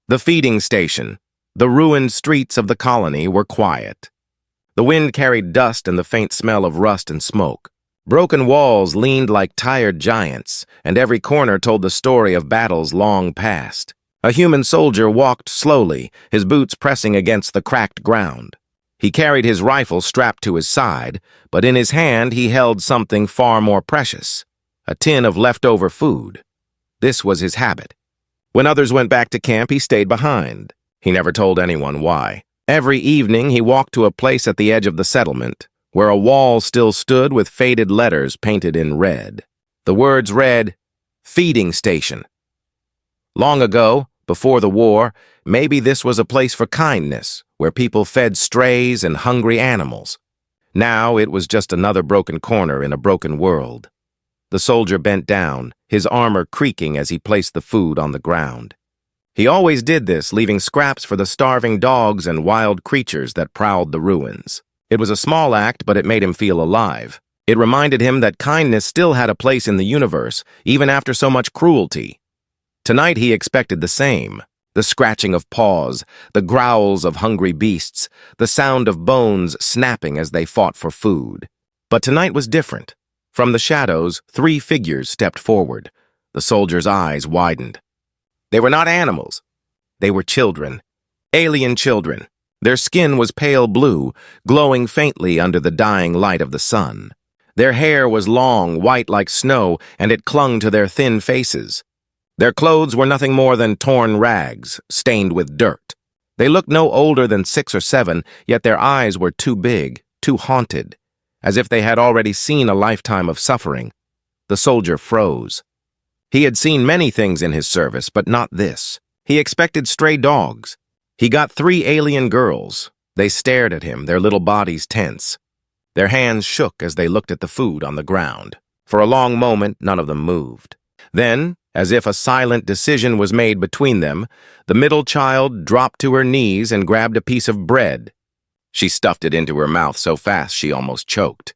The feeding station, the ruined streets of the colony were quiet. The wind carried dust and the faint smell of rust and smoke. Broken walls leaned like tired giants, and every corner told the story of battles long past. A human soldier walked slowly, his boots pressing against the cracked ground. He carried his rifle strapped to his side, but in his hand he held something far more precious, a tin of leftover food. This was his habit. When others went back to camp, he stayed behind. He never told anyone why. Every evening he walked to a place at the edge of the settlement, where a wall still stood with faded letters painted in red. The words read, "Feeding Station." Long ago, before the war, maybe this was a place for kindness, where people fed strays and hungry animals. Now it was just another broken corner in a broken world. The soldier bent down, his armor creaking as he placed the food on the ground. He always did this, leaving scraps for the starving dogs and wild creatures that prowled the ruins. It was a small act, but it made him feel alive. It reminded him that kindness still had a place in the universe, even after so much cruelty. Tonight he expected the same. The scratching of paws, the growls of hungry beasts, the sound of bones snapping as they fought for food. But tonight was different. From the shadows, 3 figures stepped forward. The soldier's eyes widened. They were not animals. They were children. Alien children. Their skin was pale blue, glowing faintly under the dying light of the sun. Their hair was long, white like snow, and it clung to their thin faces. Their clothes were nothing more than torn rags, stained with dirt. They looked no older than 6 or 7, yet their eyes were too big, too haunted, as if they had already seen a lifetime of suffering. The soldier froze. He had seen many things in his service, but not this. He expected stray dogs. He got 3 alien girls. They stared at him, their little bodies tense. Their hands shook as they looked at the food on the ground. For a long moment, none of them moved. Then, as if a silent decision was made between them, the middle child dropped to her knees and grabbed a piece of bread. She stuffed it into her mouth so fast she almost choked.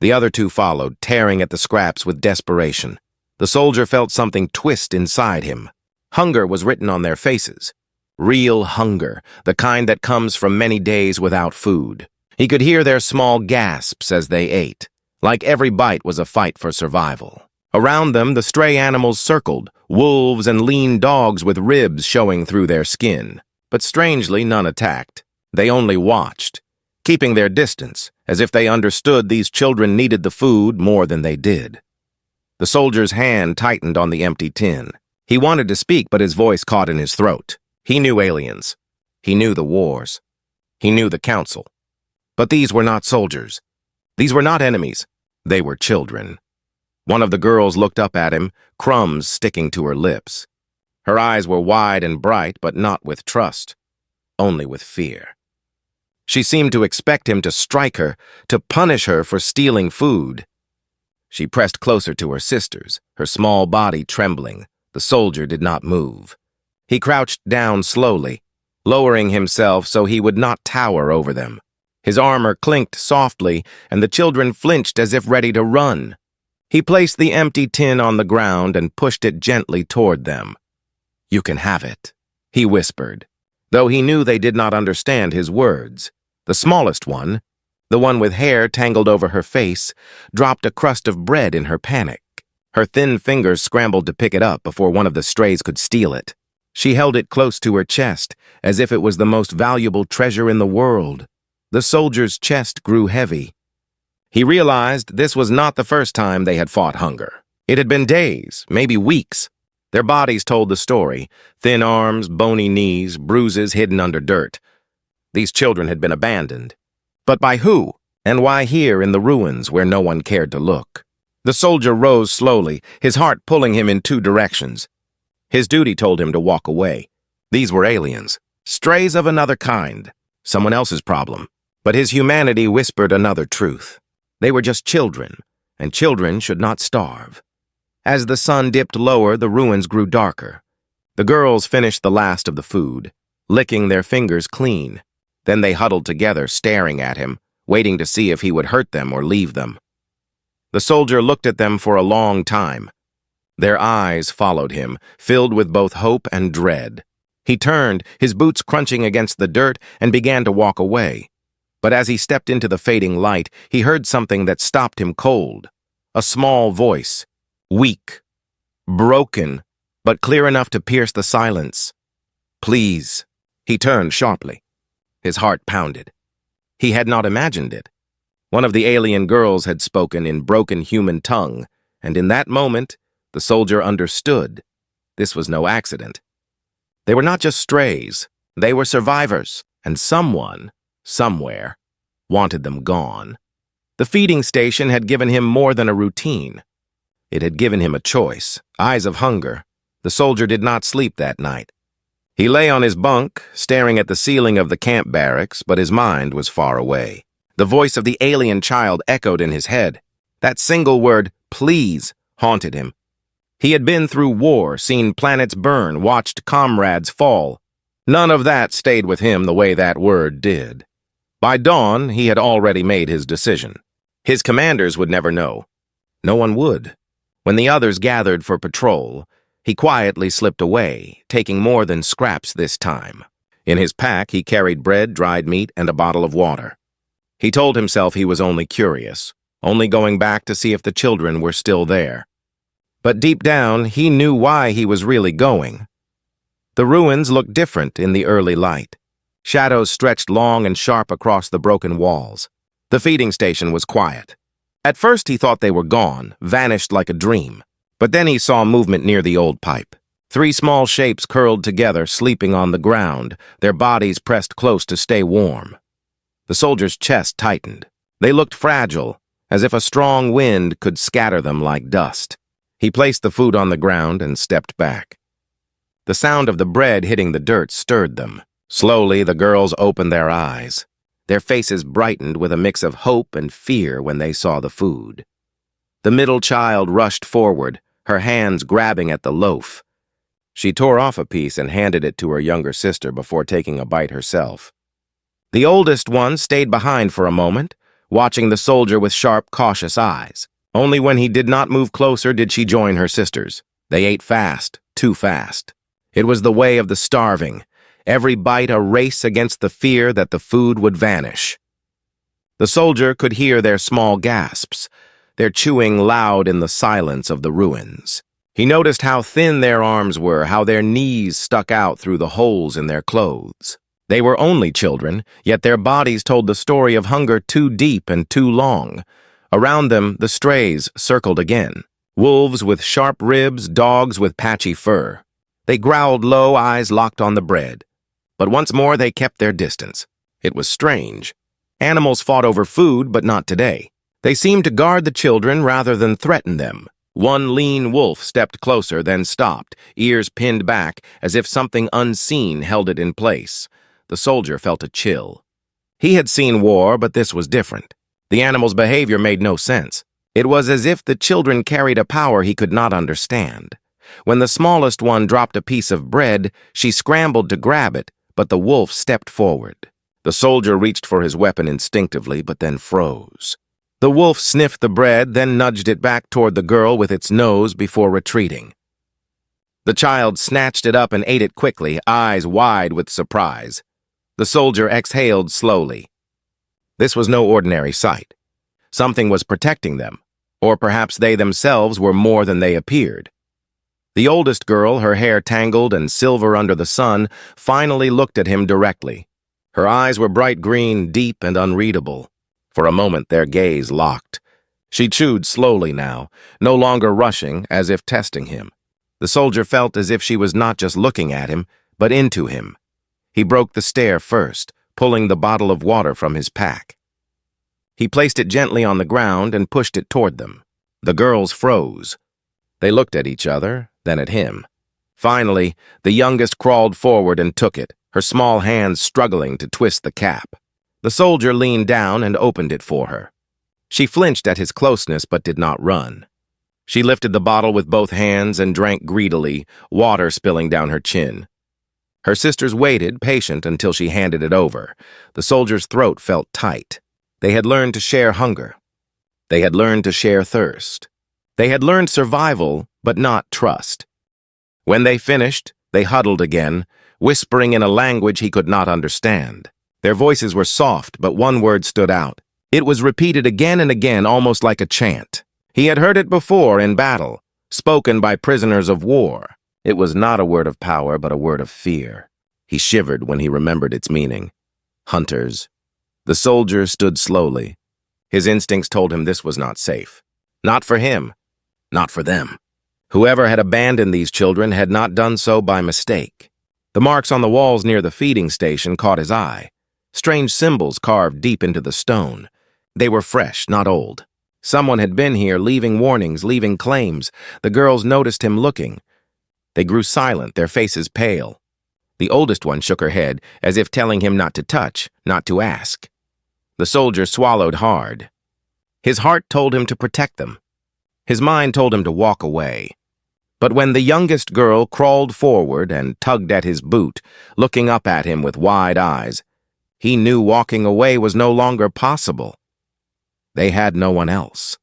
The other 2 followed, tearing at the scraps with desperation. The soldier felt something twist inside him. Hunger was written on their faces. Real hunger, the kind that comes from many days without food. He could hear their small gasps as they ate, like every bite was a fight for survival. Around them, the stray animals circled, wolves and lean dogs with ribs showing through their skin. But strangely, none attacked. They only watched, keeping their distance, as if they understood these children needed the food more than they did. The soldier's hand tightened on the empty tin. He wanted to speak, but his voice caught in his throat. He knew aliens. He knew the wars. He knew the council. But these were not soldiers. These were not enemies. They were children. One of the girls looked up at him, crumbs sticking to her lips. Her eyes were wide and bright, but not with trust, only with fear. She seemed to expect him to strike her, to punish her for stealing food. She pressed closer to her sisters, her small body trembling. The soldier did not move. He crouched down slowly, lowering himself so he would not tower over them. His armor clinked softly, and the children flinched as if ready to run. He placed the empty tin on the ground and pushed it gently toward them. "You can have it," he whispered, though he knew they did not understand his words. The smallest one, the one with hair tangled over her face, dropped a crust of bread in her panic. Her thin fingers scrambled to pick it up before one of the strays could steal it. She held it close to her chest, as if it was the most valuable treasure in the world. The soldier's chest grew heavy. He realized this was not the first time they had fought hunger. It had been days, maybe weeks. Their bodies told the story, thin arms, bony knees, bruises hidden under dirt. These children had been abandoned. But by who? And why here in the ruins where no one cared to look? The soldier rose slowly, his heart pulling him in 2 directions. His duty told him to walk away. These were aliens, strays of another kind, someone else's problem. But his humanity whispered another truth. They were just children, and children should not starve. As the sun dipped lower, the ruins grew darker. The girls finished the last of the food, licking their fingers clean. Then they huddled together, staring at him, waiting to see if he would hurt them or leave them. The soldier looked at them for a long time. Their eyes followed him, filled with both hope and dread. He turned, his boots crunching against the dirt, and began to walk away. But as he stepped into the fading light, he heard something that stopped him cold. A small voice, weak, broken, but clear enough to pierce the silence. "Please." He turned sharply. His heart pounded. He had not imagined it. One of the alien girls had spoken in broken human tongue, and in that moment, the soldier understood. This was no accident. They were not just strays. They were survivors, and someone, somewhere, wanted them gone. The feeding station had given him more than a routine. It had given him a choice, eyes of hunger. The soldier did not sleep that night. He lay on his bunk, staring at the ceiling of the camp barracks, but his mind was far away. The voice of the alien child echoed in his head. That single word, "please," haunted him. He had been through war, seen planets burn, watched comrades fall. None of that stayed with him the way that word did. By dawn, he had already made his decision. His commanders would never know. No one would. When the others gathered for patrol, he quietly slipped away, taking more than scraps this time. In his pack, he carried bread, dried meat, and a bottle of water. He told himself he was only curious, only going back to see if the children were still there. But deep down, he knew why he was really going. The ruins looked different in the early light. Shadows stretched long and sharp across the broken walls. The feeding station was quiet. At first, he thought they were gone, vanished like a dream. But then he saw movement near the old pipe. 3 small shapes curled together, sleeping on the ground, their bodies pressed close to stay warm. The soldier's chest tightened. They looked fragile, as if a strong wind could scatter them like dust. He placed the food on the ground and stepped back. The sound of the bread hitting the dirt stirred them. Slowly, the girls opened their eyes. Their faces brightened with a mix of hope and fear when they saw the food. The middle child rushed forward, her hands grabbing at the loaf. She tore off a piece and handed it to her younger sister before taking a bite herself. The oldest one stayed behind for a moment, watching the soldier with sharp, cautious eyes. Only when he did not move closer did she join her sisters. They ate fast, too fast. It was the way of the starving, every bite a race against the fear that the food would vanish. The soldier could hear their small gasps, their chewing loud in the silence of the ruins. He noticed how thin their arms were, how their knees stuck out through the holes in their clothes. They were only children, yet their bodies told the story of hunger too deep and too long. Around them, the strays circled again. Wolves with sharp ribs, dogs with patchy fur. They growled low, eyes locked on the bread. But once more they kept their distance. It was strange. Animals fought over food, but not today. They seemed to guard the children rather than threaten them. One lean wolf stepped closer, then stopped, ears pinned back, as if something unseen held it in place. The soldier felt a chill. He had seen war, but this was different. The animal's behavior made no sense. It was as if the children carried a power he could not understand. When the smallest one dropped a piece of bread, she scrambled to grab it, but the wolf stepped forward. The soldier reached for his weapon instinctively, but then froze. The wolf sniffed the bread, then nudged it back toward the girl with its nose before retreating. The child snatched it up and ate it quickly, eyes wide with surprise. The soldier exhaled slowly. This was no ordinary sight. Something was protecting them, or perhaps they themselves were more than they appeared. The oldest girl, her hair tangled and silver under the sun, finally looked at him directly. Her eyes were bright green, deep and unreadable. For a moment their gaze locked. She chewed slowly now, no longer rushing, as if testing him. The soldier felt as if she was not just looking at him, but into him. He broke the stare first, pulling the bottle of water from his pack. He placed it gently on the ground and pushed it toward them. The girls froze. They looked at each other, then at him. Finally, the youngest crawled forward and took it, her small hands struggling to twist the cap. The soldier leaned down and opened it for her. She flinched at his closeness but did not run. She lifted the bottle with both hands and drank greedily, water spilling down her chin. Her sisters waited, patient, until she handed it over. The soldier's throat felt tight. They had learned to share hunger. They had learned to share thirst. They had learned survival, but not trust. When they finished, they huddled again, whispering in a language he could not understand. Their voices were soft, but one word stood out. It was repeated again and again, almost like a chant. He had heard it before in battle, spoken by prisoners of war. It was not a word of power, but a word of fear. He shivered when he remembered its meaning. Hunters. The soldier stood slowly. His instincts told him this was not safe. Not for him. Not for them. Whoever had abandoned these children had not done so by mistake. The marks on the walls near the feeding station caught his eye. Strange symbols carved deep into the stone. They were fresh, not old. Someone had been here, leaving warnings, leaving claims. The girls noticed him looking. They grew silent, their faces pale. The oldest one shook her head, as if telling him not to touch, not to ask. The soldier swallowed hard. His heart told him to protect them. His mind told him to walk away. But when the youngest girl crawled forward and tugged at his boot, looking up at him with wide eyes, he knew walking away was no longer possible. They had no one else.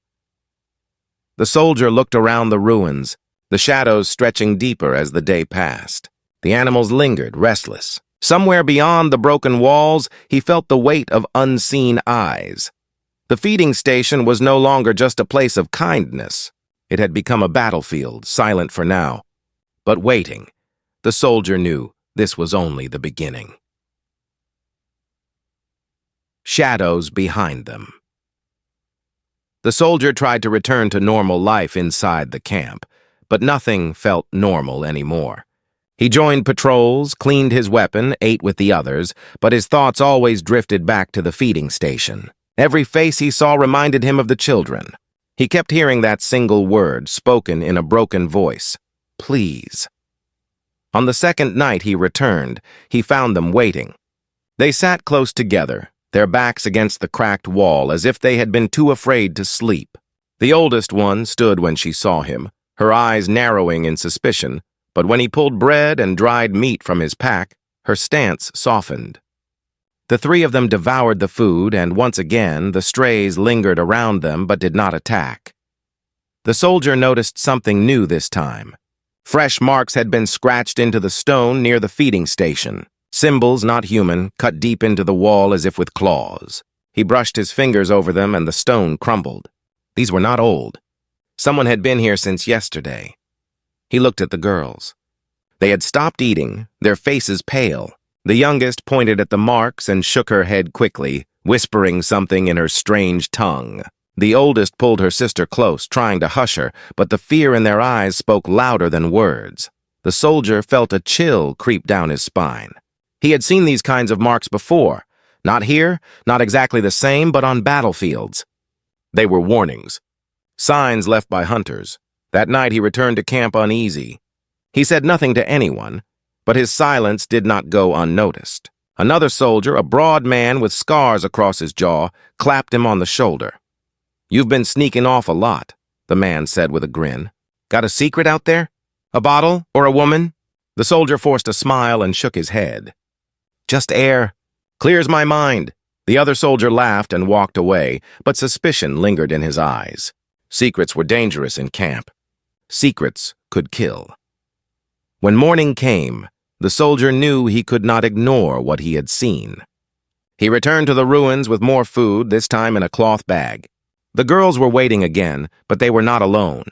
The soldier looked around the ruins, the shadows stretching deeper as the day passed. The animals lingered, restless. Somewhere beyond the broken walls, he felt the weight of unseen eyes. The feeding station was no longer just a place of kindness. It had become a battlefield, silent for now, but waiting. The soldier knew this was only the beginning. Shadows behind them. The soldier tried to return to normal life inside the camp, but nothing felt normal anymore. He joined patrols, cleaned his weapon, ate with the others, but his thoughts always drifted back to the feeding station. Every face he saw reminded him of the children. He kept hearing that single word, spoken in a broken voice. Please. On the second night he returned, he found them waiting. They sat close together, their backs against the cracked wall, as if they had been too afraid to sleep. The oldest one stood when she saw him, her eyes narrowing in suspicion, but when he pulled bread and dried meat from his pack, her stance softened. The three of them devoured the food, and once again the strays lingered around them but did not attack. The soldier noticed something new this time. Fresh marks had been scratched into the stone near the feeding station. Symbols, not human, cut deep into the wall as if with claws. He brushed his fingers over them and the stone crumbled. These were not old. Someone had been here since yesterday. He looked at the girls. They had stopped eating, their faces pale. The youngest pointed at the marks and shook her head quickly, whispering something in her strange tongue. The oldest pulled her sister close, trying to hush her, but the fear in their eyes spoke louder than words. The soldier felt a chill creep down his spine. He had seen these kinds of marks before. Not here, not exactly the same, but on battlefields. They were warnings. Signs left by hunters. That night he returned to camp uneasy. He said nothing to anyone, but his silence did not go unnoticed. Another soldier, a broad man with scars across his jaw, clapped him on the shoulder. "You've been sneaking off a lot," the man said with a grin. "Got a secret out there? A bottle or a woman?" The soldier forced a smile and shook his head. "Just air. Clears my mind." The other soldier laughed and walked away, but suspicion lingered in his eyes. Secrets were dangerous in camp. Secrets could kill. When morning came, the soldier knew he could not ignore what he had seen. He returned to the ruins with more food, this time in a cloth bag. The girls were waiting again, but they were not alone.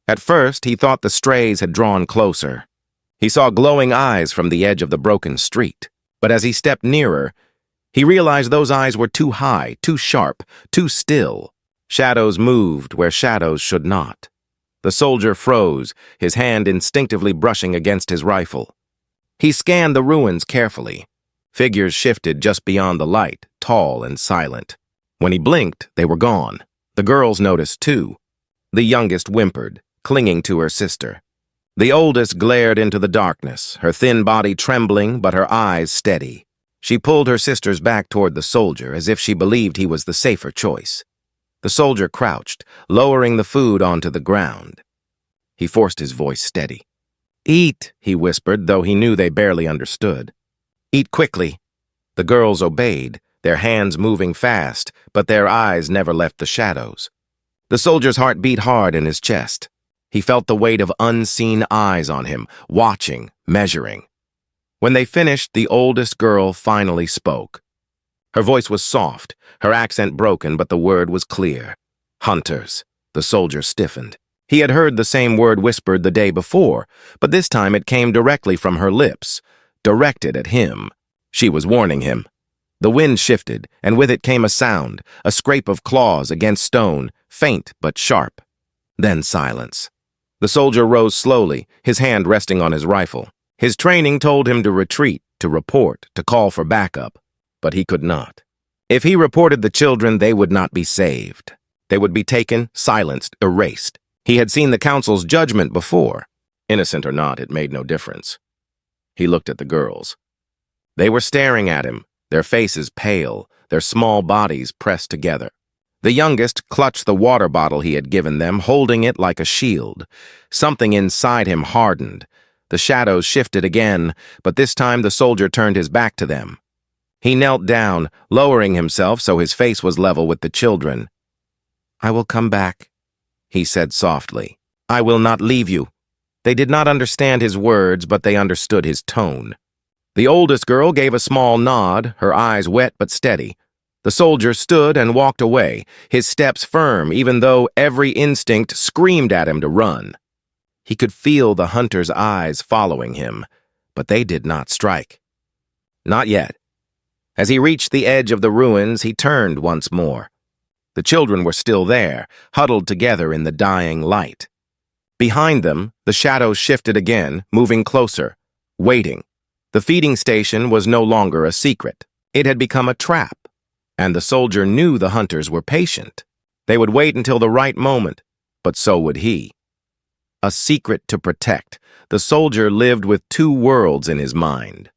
At first, he thought the strays had drawn closer. He saw glowing eyes from the edge of the broken street, but as he stepped nearer, he realized those eyes were too high, too sharp, too still. Shadows moved where shadows should not. The soldier froze, his hand instinctively brushing against his rifle. He scanned the ruins carefully. Figures shifted just beyond the light, tall and silent. When he blinked, they were gone. The girls noticed too. The youngest whimpered, clinging to her sister. The oldest glared into the darkness, her thin body trembling but her eyes steady. She pulled her sisters back toward the soldier as if she believed he was the safer choice. The soldier crouched, lowering the food onto the ground. He forced his voice steady. "Eat," he whispered, though he knew they barely understood. "Eat quickly." The girls obeyed, their hands moving fast, but their eyes never left the shadows. The soldier's heart beat hard in his chest. He felt the weight of unseen eyes on him, watching, measuring. When they finished, the oldest girl finally spoke. Her voice was soft, her accent broken, but the word was clear. Hunters. The soldier stiffened. He had heard the same word whispered the day before, but this time it came directly from her lips, directed at him. She was warning him. The wind shifted, and with it came a sound, a scrape of claws against stone, faint but sharp. Then silence. The soldier rose slowly, his hand resting on his rifle. His training told him to retreat, to report, to call for backup, but he could not. If he reported the children, they would not be saved. They would be taken, silenced, erased. He had seen the council's judgment before. Innocent or not, it made no difference. He looked at the girls. They were staring at him, their faces pale, their small bodies pressed together. The youngest clutched the water bottle he had given them, holding it like a shield. Something inside him hardened. The shadows shifted again, but this time the soldier turned his back to them. He knelt down, lowering himself so his face was level with the children. "I will come back," he said softly. "I will not leave you." They did not understand his words, but they understood his tone. The oldest girl gave a small nod, her eyes wet but steady. The soldier stood and walked away, his steps firm, even though every instinct screamed at him to run. He could feel the hunter's eyes following him, but they did not strike. Not yet. As he reached the edge of the ruins, he turned once more. The children were still there, huddled together in the dying light. Behind them, the shadows shifted again, moving closer, waiting. The feeding station was no longer a secret. It had become a trap, and the soldier knew the hunters were patient. They would wait until the right moment, but so would he. A secret to protect, the soldier lived with two worlds in his mind.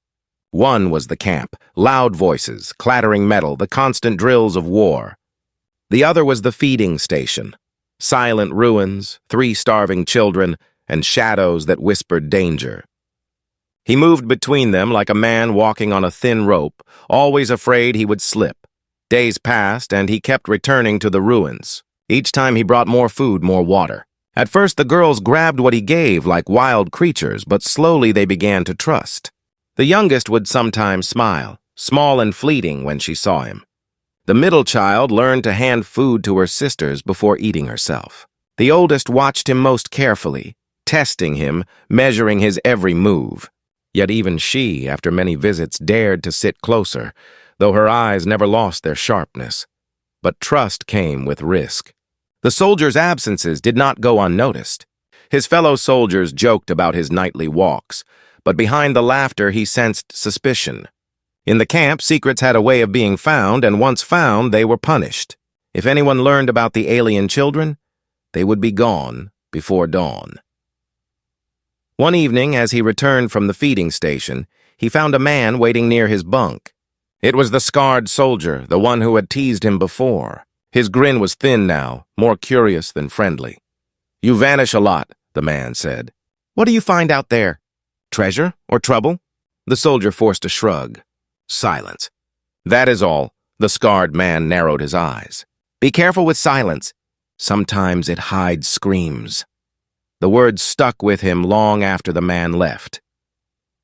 One was the camp, loud voices, clattering metal, the constant drills of war. The other was the feeding station, silent ruins, 3 starving children, and shadows that whispered danger. He moved between them like a man walking on a thin rope, always afraid he would slip. Days passed, and he kept returning to the ruins. Each time he brought more food, more water. At first, the girls grabbed what he gave like wild creatures, but slowly they began to trust. The youngest would sometimes smile, small and fleeting when she saw him. The middle child learned to hand food to her sisters before eating herself. The oldest watched him most carefully, testing him, measuring his every move. Yet even she, after many visits, dared to sit closer, though her eyes never lost their sharpness. But trust came with risk. The soldier's absences did not go unnoticed. His fellow soldiers joked about his nightly walks, but behind the laughter he sensed suspicion. In the camp, secrets had a way of being found, and once found, they were punished. If anyone learned about the alien children, they would be gone before dawn. One evening, as he returned from the feeding station, he found a man waiting near his bunk. It was the scarred soldier, the one who had teased him before. His grin was thin now, more curious than friendly. "You vanish a lot," the man said. "What do you find out there? Treasure or trouble?" The soldier forced a shrug. Silence. "That is all." The scarred man narrowed his eyes. "Be careful with silence. Sometimes it hides screams." The words stuck with him long after the man left.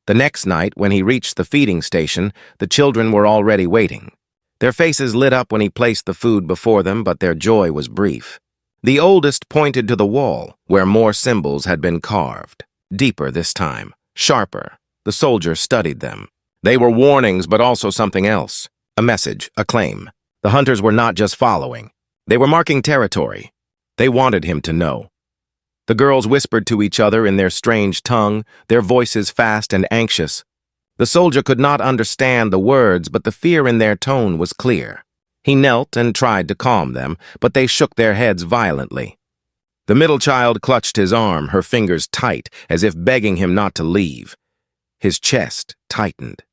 The next night, when he reached the feeding station, the children were already waiting. Their faces lit up when he placed the food before them, but their joy was brief. The oldest pointed to the wall, where more symbols had been carved. Deeper this time, sharper. The soldier studied them. They were warnings, but also something else. A message, a claim. The hunters were not just following. They were marking territory. They wanted him to know. The girls whispered to each other in their strange tongue, their voices fast and anxious. The soldier could not understand the words, but the fear in their tone was clear. He knelt and tried to calm them, but they shook their heads violently. The middle child clutched his arm, her fingers tight, as if begging him not to leave. His chest tightened.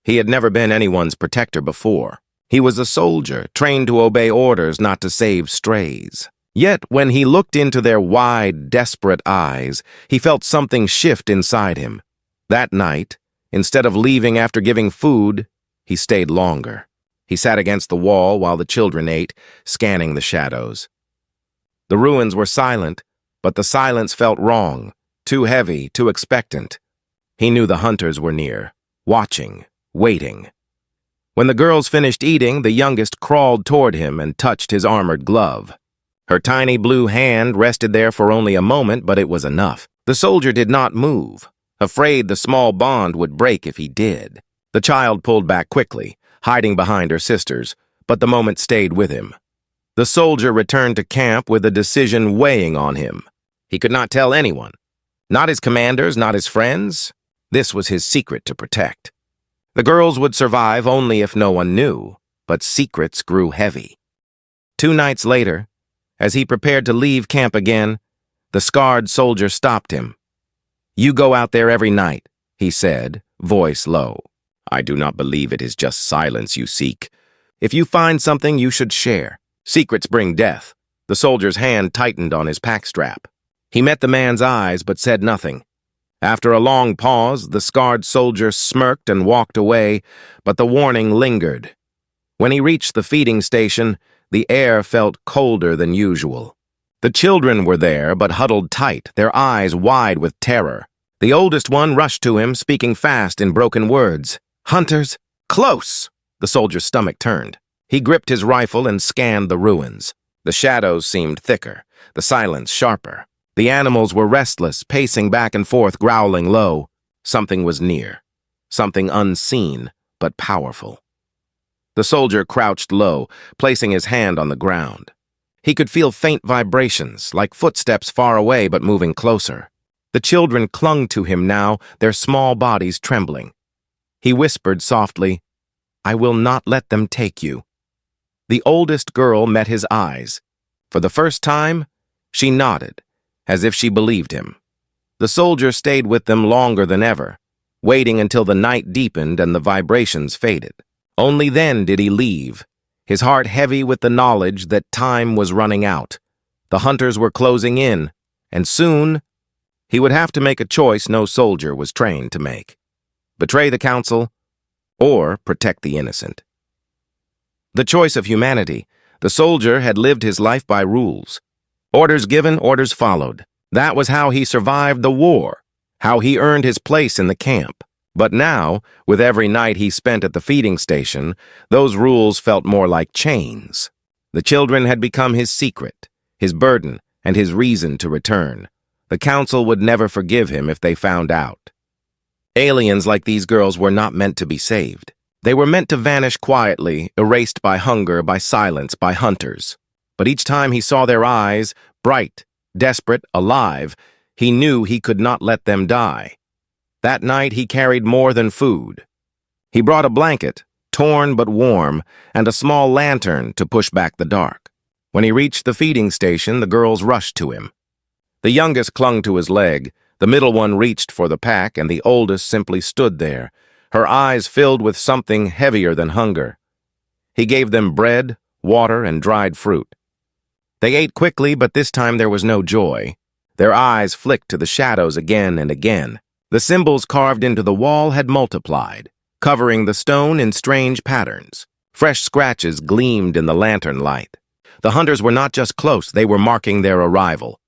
He had never been anyone's protector before. He was a soldier, trained to obey orders, not to save strays. Yet, when he looked into their wide, desperate eyes, he felt something shift inside him. That night, instead of leaving after giving food, he stayed longer. He sat against the wall while the children ate, scanning the shadows. The ruins were silent, but the silence felt wrong, too heavy, too expectant. He knew the hunters were near, watching, waiting. When the girls finished eating, the youngest crawled toward him and touched his armored glove. Her tiny blue hand rested there for only a moment, but it was enough. The soldier did not move, afraid the small bond would break if he did. The child pulled back quickly, hiding behind her sisters, but the moment stayed with him. The soldier returned to camp with a decision weighing on him. He could not tell anyone. Not his commanders, not his friends. This was his secret to protect. The girls would survive only if no one knew, but secrets grew heavy. 2 nights later, as he prepared to leave camp again, the scarred soldier stopped him. "You go out there every night," he said, voice low. "I do not believe it is just silence you seek. If you find something, you should share. Secrets bring death." The soldier's hand tightened on his pack strap. He met the man's eyes but said nothing. After a long pause, the scarred soldier smirked and walked away, but the warning lingered. When he reached the feeding station, the air felt colder than usual. The children were there, but huddled tight, their eyes wide with terror. The oldest one rushed to him, speaking fast in broken words. "Hunters! Close!" The soldier's stomach turned. He gripped his rifle and scanned the ruins. The shadows seemed thicker, the silence sharper. The animals were restless, pacing back and forth, growling low. Something was near. Something unseen, but powerful. The soldier crouched low, placing his hand on the ground. He could feel faint vibrations, like footsteps far away but moving closer. The children clung to him now, their small bodies trembling. He whispered softly, "I will not let them take you." The oldest girl met his eyes. For the first time, she nodded, as if she believed him. The soldier stayed with them longer than ever, waiting until the night deepened and the vibrations faded. Only then did he leave, his heart heavy with the knowledge that time was running out. The hunters were closing in, and soon he would have to make a choice no soldier was trained to make. Betray the council, or protect the innocent. The choice of humanity. The soldier had lived his life by rules. Orders given, orders followed. That was how he survived the war, how he earned his place in the camp. But now, with every night he spent at the feeding station, those rules felt more like chains. The children had become his secret, his burden, and his reason to return. The council would never forgive him if they found out. Aliens like these girls were not meant to be saved. They were meant to vanish quietly, erased by hunger, by silence, by hunters. But each time he saw their eyes, bright, desperate, alive, he knew he could not let them die. That night he carried more than food. He brought a blanket, torn but warm, and a small lantern to push back the dark. When he reached the feeding station, the girls rushed to him. The youngest clung to his leg, the middle one reached for the pack, and the oldest simply stood there, her eyes filled with something heavier than hunger. He gave them bread, water, and dried fruit. They ate quickly, but this time there was no joy. Their eyes flicked to the shadows again and again. The symbols carved into the wall had multiplied, covering the stone in strange patterns. Fresh scratches gleamed in the lantern light. The hunters were not just close, they were marking their arrival.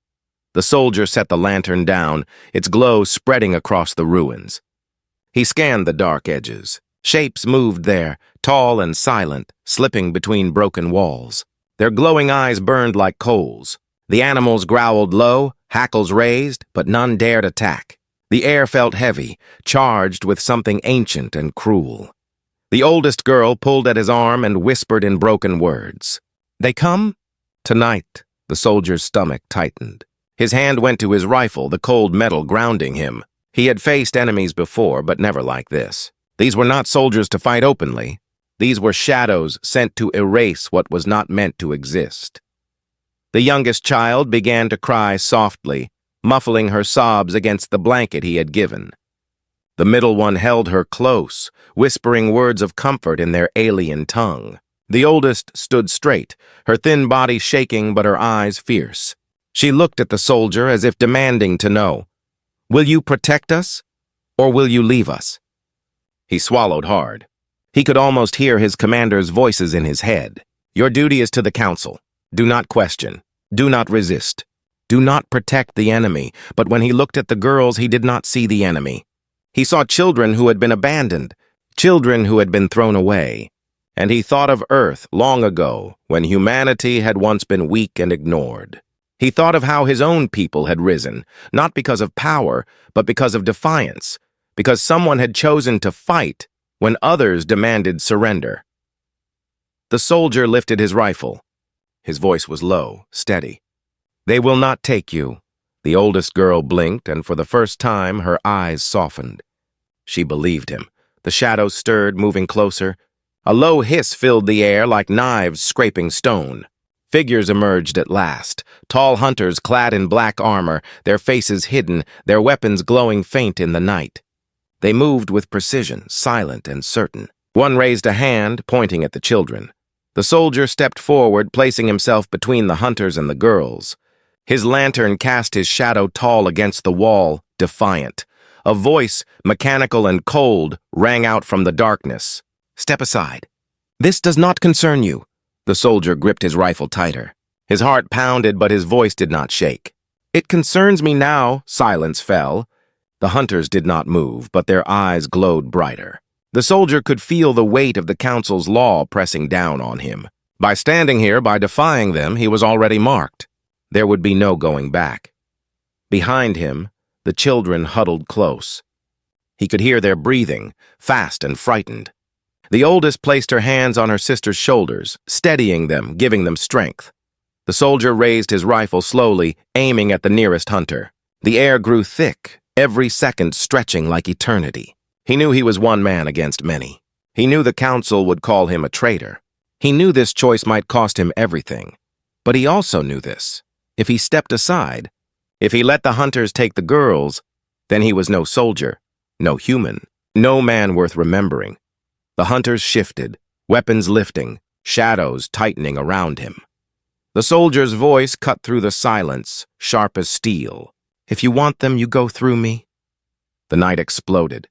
The soldier set the lantern down, its glow spreading across the ruins. He scanned the dark edges. Shapes moved there, tall and silent, slipping between broken walls. Their glowing eyes burned like coals. The animals growled low, hackles raised, but none dared attack. The air felt heavy, charged with something ancient and cruel. The oldest girl pulled at his arm and whispered in broken words. "They come?" "Tonight." The soldier's stomach tightened. His hand went to his rifle, the cold metal grounding him. He had faced enemies before, but never like this. These were not soldiers to fight openly. These were shadows sent to erase what was not meant to exist. The youngest child began to cry softly, muffling her sobs against the blanket he had given. The middle one held her close, whispering words of comfort in their alien tongue. The oldest stood straight, her thin body shaking but her eyes fierce. She looked at the soldier as if demanding to know, "Will you protect us, or will you leave us?" He swallowed hard. He could almost hear his commander's voices in his head. "Your duty is to the council. Do not question. Do not resist. Do not protect the enemy." But when he looked at the girls, he did not see the enemy. He saw children who had been abandoned, children who had been thrown away. And he thought of Earth long ago, when humanity had once been weak and ignored. He thought of how his own people had risen, not because of power, but because of defiance, because someone had chosen to fight when others demanded surrender. The soldier lifted his rifle. His voice was low, steady. "They will not take you." The oldest girl blinked, and for the first time her eyes softened. She believed him. The shadows stirred, moving closer. A low hiss filled the air like knives scraping stone. Figures emerged at last, tall hunters clad in black armor, their faces hidden, their weapons glowing faint in the night. They moved with precision, silent and certain. One raised a hand, pointing at the children. The soldier stepped forward, placing himself between the hunters and the girls. His lantern cast his shadow tall against the wall, defiant. A voice, mechanical and cold, rang out from the darkness. "Step aside. This does not concern you." The soldier gripped his rifle tighter. His heart pounded, but his voice did not shake. "It concerns me now." Silence fell. The hunters did not move, but their eyes glowed brighter. The soldier could feel the weight of the council's law pressing down on him. By standing here, by defying them, he was already marked. There would be no going back. Behind him, the children huddled close. He could hear their breathing, fast and frightened. The oldest placed her hands on her sister's shoulders, steadying them, giving them strength. The soldier raised his rifle slowly, aiming at the nearest hunter. The air grew thick, every second stretching like eternity. He knew he was one man against many. He knew the council would call him a traitor. He knew this choice might cost him everything. But he also knew this. If he stepped aside, if he let the hunters take the girls, then he was no soldier, no human, no man worth remembering. The hunters shifted, weapons lifting, shadows tightening around him. The soldier's voice cut through the silence, sharp as steel. "If you want them, you go through me." The night exploded.